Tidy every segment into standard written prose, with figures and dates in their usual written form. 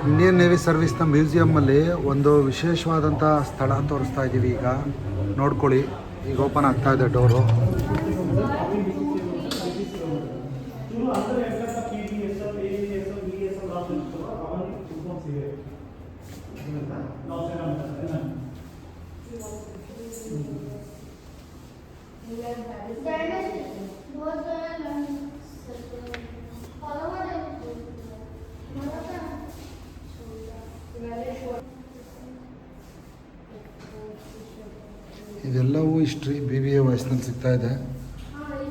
Indian navy ಸರ್ವಿಸ್ನ ಮ್ಯೂಸಿಯಮ್ಮಲ್ಲಿ ಒಂದು ವಿಶೇಷವಾದಂಥ ಸ್ಥಳ ತೋರಿಸ್ತಾ ಇದ್ದೀವಿ. ಈಗ ನೋಡ್ಕೊಳ್ಳಿ, ಈಗ ಓಪನ್ ಆಗ್ತಾ ಇದೆ ಡೋರು. ಇದೆಲ್ಲವೂ ಹಿಸ್ಟ್ರಿ BBA ವಾಯ್ಸ್ನಲ್ಲಿ ಸಿಗ್ತಾ ಇದೆ.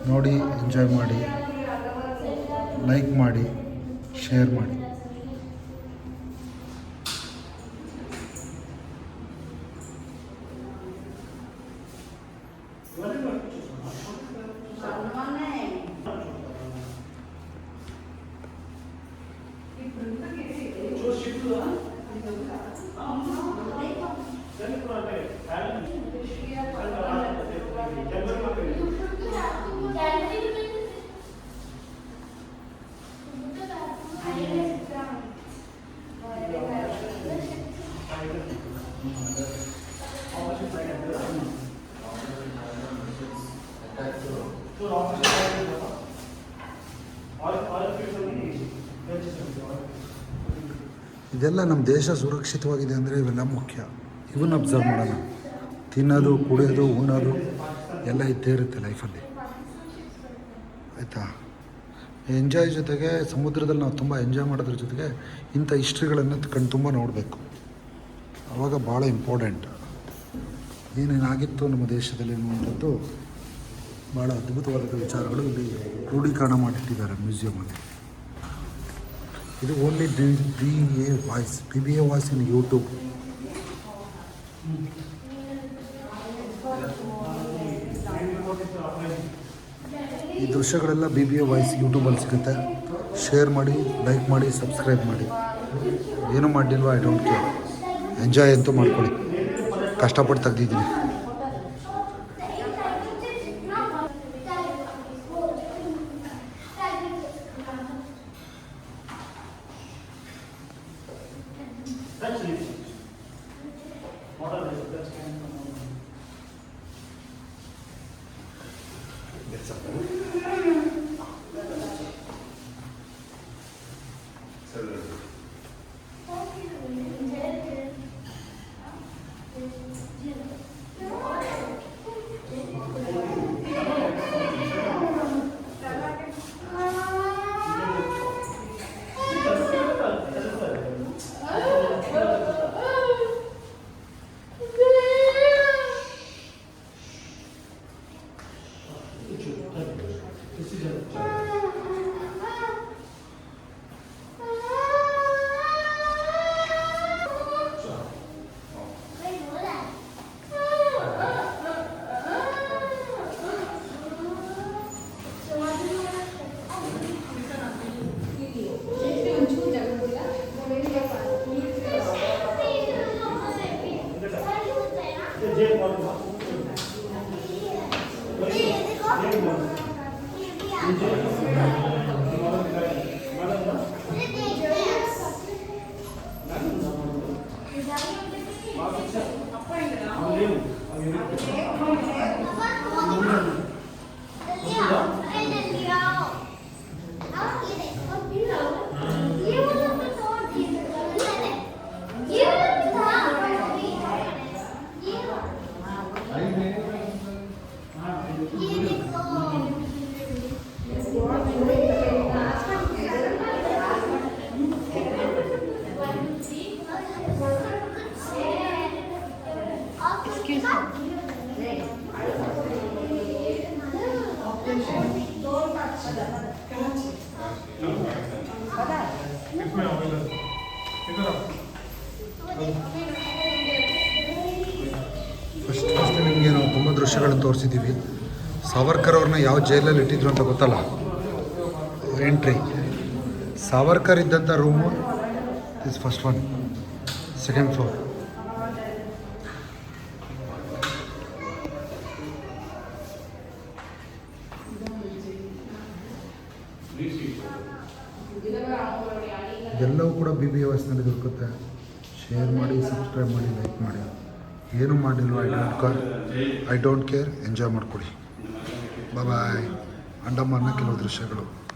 ನೋಡಿ, ಎಂಜಾಯ್ ಮಾಡಿ, ಲೈಕ್ ಮಾಡಿ, ಶೇರ್ ಮಾಡಿ. ಇದೆಲ್ಲ ನಮ್ಮ ದೇಶ ಸುರಕ್ಷಿತವಾಗಿದೆ ಅಂದರೆ ಇವೆಲ್ಲ ಮುಖ್ಯ. ಇವನ್ನ ಅಬ್ಸರ್ವ್ ಮಾಡೋಣ. ತಿನ್ನೋದು, ಕುಡಿಯೋದು, ಉಣ್ಣೋದು ಎಲ್ಲ ಇದ್ದೇ ಇರುತ್ತೆ ಲೈಫಲ್ಲಿ, ಆಯಿತಾ? ಎಂಜಾಯ್ ಜೊತೆಗೆ ಸಮುದ್ರದಲ್ಲಿ ನಾವು ತುಂಬ ಎಂಜಾಯ್ ಮಾಡೋದ್ರ ಜೊತೆಗೆ ಇಂಥ ಹಿಸ್ಟ್ರಿಗಳನ್ನು ತುಂಬ ನೋಡಬೇಕು. ಆವಾಗ ಭಾಳ ಇಂಪಾರ್ಟೆಂಟ್. ಏನೇನಾಗಿತ್ತು ನಮ್ಮ ದೇಶದಲ್ಲಿ ಅನ್ನುವಂಥದ್ದು ಭಾಳ ಅದ್ಭುತವಾದ ವಿಚಾರಗಳು ಇಲ್ಲಿ ಕ್ರೋಢೀಕರಣ ಮಾಡಿಟ್ಟಿದ್ದಾರೆ ಮ್ಯೂಸಿಯಮಲ್ಲಿ. ಇದು only BBA voice in YouTube. ಈ ದೃಶ್ಯಗಳೆಲ್ಲ BBA ವಾಯ್ಸ್ ಯೂಟ್ಯೂಬಲ್ಲಿ ಸಿಗುತ್ತೆ. ಶೇರ್ ಮಾಡಿ, ಲೈಕ್ ಮಾಡಿ, ಸಬ್ಸ್ಕ್ರೈಬ್ ಮಾಡಿ. ಏನೂ ಮಾಡಿಲ್ವಾ, ಐ ಡೋಂಟ್ ಕೇರ್. ಎಂಜಾಯ್ ಅಂತೂ ಮಾಡ್ಕೊಳ್ಳಿ. ಕಷ್ಟಪಟ್ಟು ತೆಗ್ದಿದ್ದೀನಿ. ಫಸ್ಟ್ ನಿಮಗೆ ನಾವು ತುಂಬ ದೃಶ್ಯಗಳನ್ನು ತೋರಿಸಿದ್ದೀವಿ. ಸಾವರ್ಕರ್ ಅವ್ರನ್ನ ಯಾವ ಜೈಲಲ್ಲಿ ಇಟ್ಟಿದ್ರು ಅಂತ ಗೊತ್ತಲ್ಲ? ಎಂಟ್ರಿ ಸಾವರ್ಕರ್ ಇದ್ದಂಥ room this first one, second floor. ಇದೆಲ್ಲವೂ ಕೂಡ ಬಿ ಬಿ ವಾಯ್ಸ್ನಲ್ಲಿ ದೊರಕುತ್ತೆ. ಶೇರ್ ಮಾಡಿ, ಸಬ್ಸ್ಕ್ರೈಬ್ ಮಾಡಿ, ಲೈಕ್ ಮಾಡಿ. ಏನೂ ಮಾಡಿಲ್ವ ಐ ಡೋಂಟ್ ಕೇರ್. ಎಂಜಾಯ್ ಮಾಡ್ಕೊಳ್ಳಿ. ಬಾಯ್. ಅಂಡಮಾನ್ನ ಕೆಲವು ದೃಶ್ಯಗಳು.